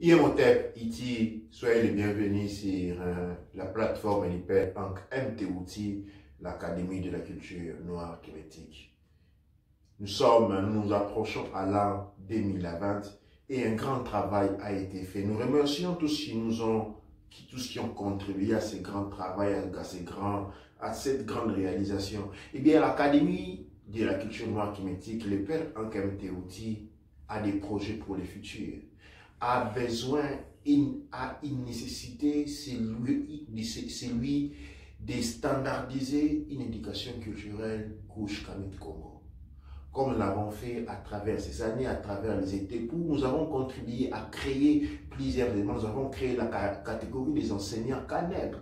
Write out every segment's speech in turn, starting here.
Imhotep Iti, soyez les bienvenus sur la plateforme Hyper MTOT, l'Académie de la culture noire kémétique. Nous nous approchons à l'an 2020 et un grand travail a été fait. Nous remercions tous qui ont contribué à ce grand travail, à cette grande réalisation. Eh bien, l'Académie de la culture noire kémétique, le père MTOT, a des projets pour le futur, a besoin, a une nécessité, c'est lui de standardiser une éducation culturelle couche Kamit Congo. Comme nous l'avons fait à travers ces années, à travers les étés, où nous avons contribué à créer plusieurs éléments. Nous avons créé la catégorie des enseignants CANEP,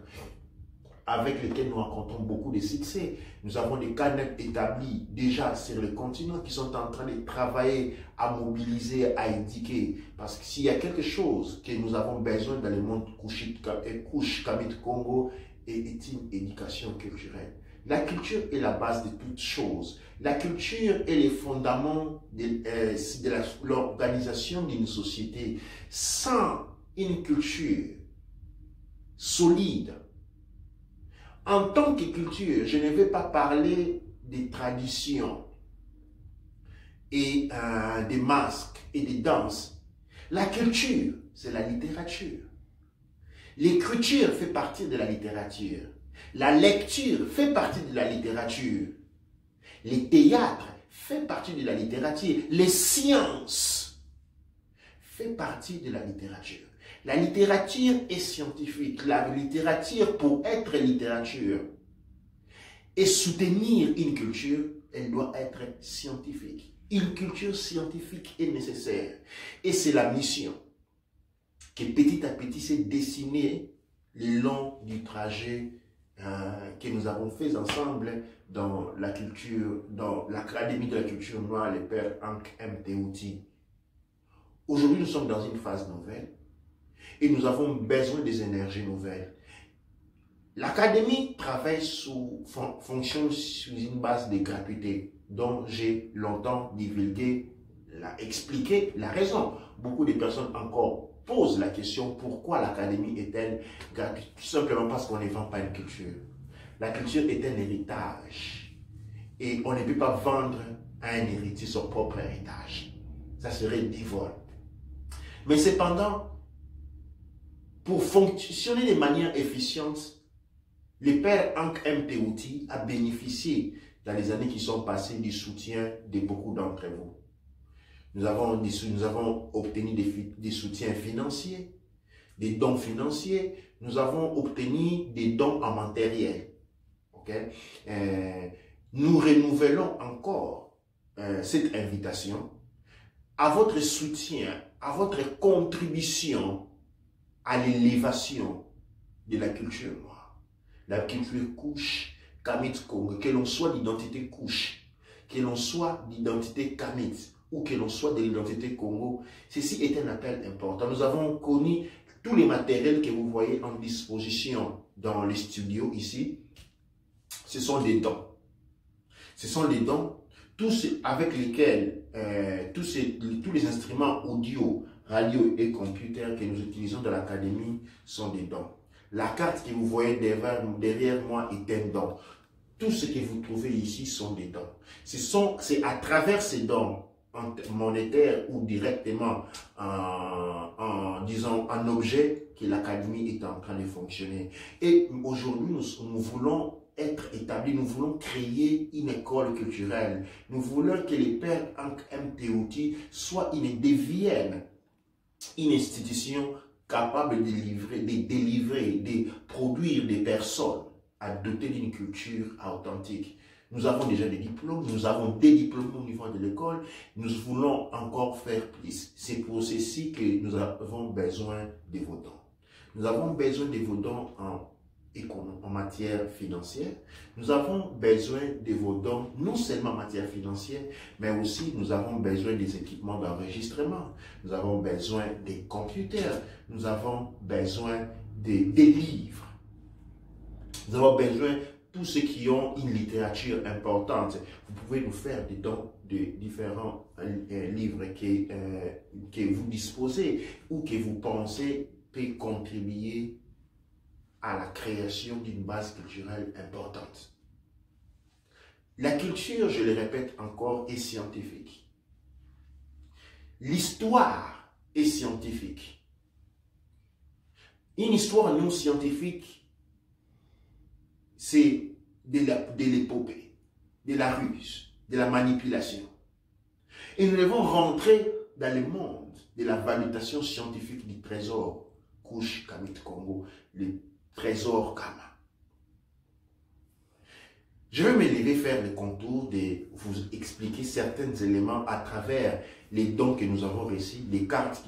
avec lesquels nous rencontrons beaucoup de succès. Nous avons des CANEP établis déjà sur le continent qui sont en train de travailler à mobiliser, à éduquer. Parce que s'il y a quelque chose que nous avons besoin dans le monde couche Kamit Congo, est une éducation culturelle. La culture est la base de toutes choses. La culture est le fondament de l'organisation d'une société. Sans une culture solide, en tant que culture, je ne vais pas parler des traditions et des masques et des danses. La culture, c'est la littérature. L'écriture fait partie de la littérature. La lecture fait partie de la littérature. Les théâtres fait partie de la littérature. Les sciences fait partie de la littérature. La littérature est scientifique. La littérature, pour être littérature et soutenir une culture, elle doit être scientifique. Une culture scientifique est nécessaire. Et c'est la mission qui petit à petit s'est dessinée le long du trajet que nous avons fait ensemble dans la culture, dans l'Académie de la culture noire, les pères MTOT. Aujourd'hui, nous sommes dans une phase nouvelle et nous avons besoin des énergies nouvelles. L'Académie travaille fonctionne sur une base de gratuité dont j'ai longtemps divulgué, expliqué la raison. Beaucoup de personnes encore posent la question pourquoi l'Académie est-elle gratuite? Tout simplement parce qu'on ne vend pas une culture. La culture est un héritage et on ne peut pas vendre à un héritier son propre héritage. Ça serait du vol. Mais cependant, pour fonctionner de manière efficiente, le père MTOT a bénéficié dans les années qui sont passées du soutien de beaucoup d'entre vous. Nous avons obtenu des soutiens financiers, des dons financiers, nous avons obtenu des dons en matériel. Okay? Nous renouvelons encore cette invitation à votre soutien, à votre contribution à l'élévation de la culture noire. La culture couche, Kamit Congo, que l'on soit d'identité couche, que l'on soit d'identité Kamit, ou que l'on soit de l'identité Congo, ceci est un appel important. Nous avons connu tous les matériels que vous voyez en disposition dans les studios ici. Ce sont des dons. Ce sont des dons, tous avec lesquels tous les instruments audio, radio et computer que nous utilisons dans l'Académie sont des dons. La carte que vous voyez derrière moi est un don. Tout ce que vous trouvez ici sont des dons. C'est à travers ces dons monétaire ou directement disons en objet que l'Académie est en train de fonctionner. Et aujourd'hui, nous voulons être établis, nous voulons créer une école culturelle. Nous voulons que les pères MTOT deviennent une institution capable de délivrer, de produire des personnes à doter d'une culture authentique. Nous avons déjà des diplômes, nous avons des diplômes au niveau de l'école, nous voulons encore faire plus. C'est pour ceci que nous avons besoin de vos dons. Nous avons besoin de vos dons en matière financière. Nous avons besoin de vos dons, non seulement en matière financière, mais aussi nous avons besoin des équipements d'enregistrement. Nous avons besoin des computers. Nous avons besoin des livres. Nous avons besoin tous ceux qui ont une littérature importante. Vous pouvez nous faire des dons de différents un livre que vous disposez ou que vous pensez peut contribuer à la création d'une base culturelle importante. La culture, je le répète encore, est scientifique. L'histoire est scientifique. Une histoire non scientifique, c'est de l'épopée, de la ruse, de la manipulation. Et nous devons rentrer dans le monde de la validation scientifique du trésor Kush Kamit Congo, le trésor Kama. Je vais m'élever faire le contour de vous expliquer certains éléments à travers les dons que nous avons reçus, les cartes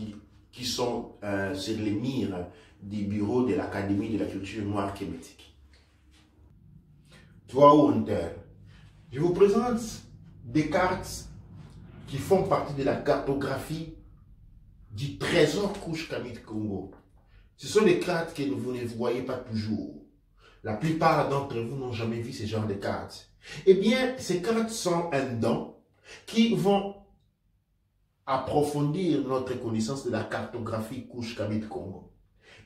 qui sont sur les murs du bureau de l'Académie de la culture noire kémétique. Toi, Hunter, je vous présente des cartes qui font partie de la cartographie du trésor Kush Kamit Congo. Ce sont des cartes que vous ne voyez pas toujours. La plupart d'entre vous n'ont jamais vu ce genre de cartes. Eh bien, ces cartes sont un don qui vont approfondir notre connaissance de la cartographie Kush Kamit Congo.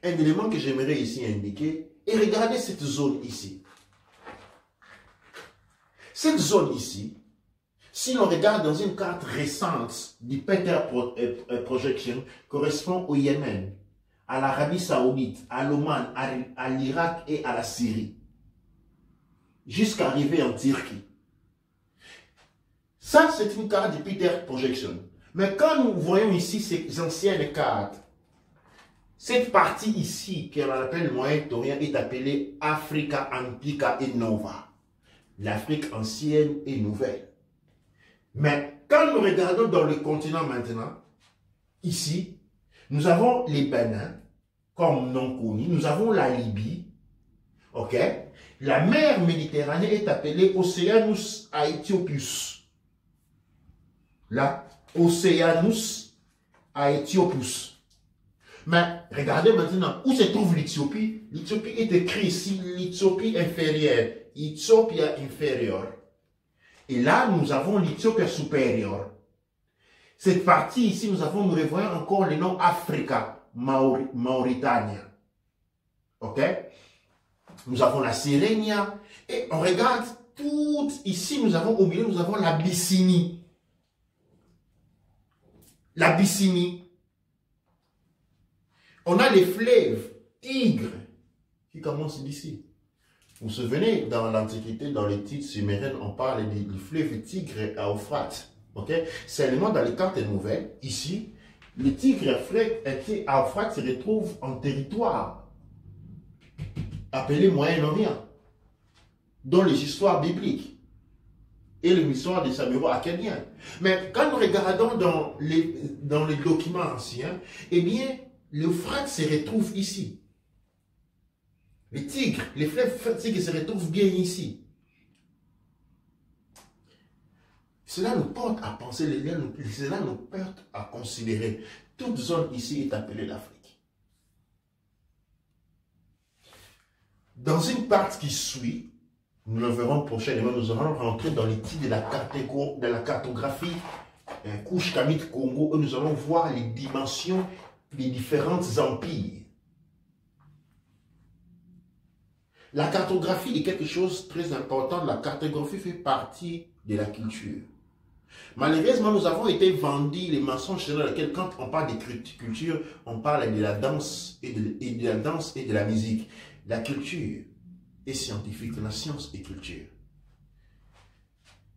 Un élément que j'aimerais ici indiquer est regardez cette zone ici. Cette zone ici, si l'on regarde dans une carte récente du Peter Projection, correspond au Yémen, à l'Arabie Saoudite, à l'Oman, à l'Irak et à la Syrie, jusqu'à arriver en Turquie. Ça, c'est une carte du Peter Projection. Mais quand nous voyons ici ces anciennes cartes, cette partie ici, qu'on appelle Moyen-Orient, est appelée Africa Antica et Nova. L'Afrique ancienne et nouvelle. Mais quand nous regardons dans le continent maintenant, ici, nous avons les Bénin, comme non connu, nous avons la Libye, ok? La mer Méditerranée est appelée Oceanus Aethiopus. Là, Oceanus Aethiopus. Mais regardez maintenant où se trouve l'Éthiopie. L'Éthiopie est écrit ici, l'Éthiopie inférieure, Ethiopia inférieure. Et là, nous avons l'Éthiopie supérieure. Cette partie ici, nous revoyons encore le nom Africa, Mauritanie. Ok? Nous avons la Sérénia. Et on regarde tout ici, au milieu, nous avons l'Abyssinie. L'Abyssinie. On a les fleuves Tigre qui commencent d'ici. Vous vous souvenez, dans l'Antiquité, dans les titres sumériens, on parle du fleuve Tigre et Euphrates. Okay? Seulement dans les cartes nouvelles, ici, le Tigre et Euphrates se retrouvent en territoire appelé Moyen-Orient, dans les histoires bibliques et l'histoire des samouraïs acadiens. Mais quand nous regardons dans les documents anciens, eh bien, l'Euphrates se retrouve ici. Les tigres, les fleuves tigres se retrouvent bien ici. Cela nous porte à penser, cela nous porte à considérer. Toute zone ici est appelée l'Afrique. Dans une partie qui suit, nous le verrons prochainement, nous allons rentrer dans les titres de la cartographie Kush Kamit Congo, où nous allons voir les dimensions des différents empires. La cartographie est quelque chose de très important. La cartographie fait partie de la culture. Malheureusement, nous avons été vendus les mensonges dans lesquels, quand on parle de culture, on parle de la danse et de la musique. La culture est scientifique, la science est culture.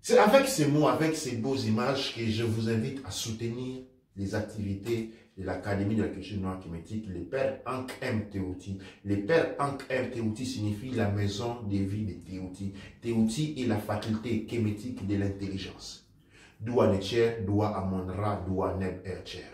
C'est avec ces mots, avec ces beaux images que je vous invite à soutenir les activités de l'Académie de la culture noire kémétique, les pères Ankh M Teouti. Les pères Ankh M Teouti signifie la maison de vie de Teouti. Teouti est la faculté kémétique de l'intelligence. Doua Necher, Doua Amonra, Doua Neb Ercher.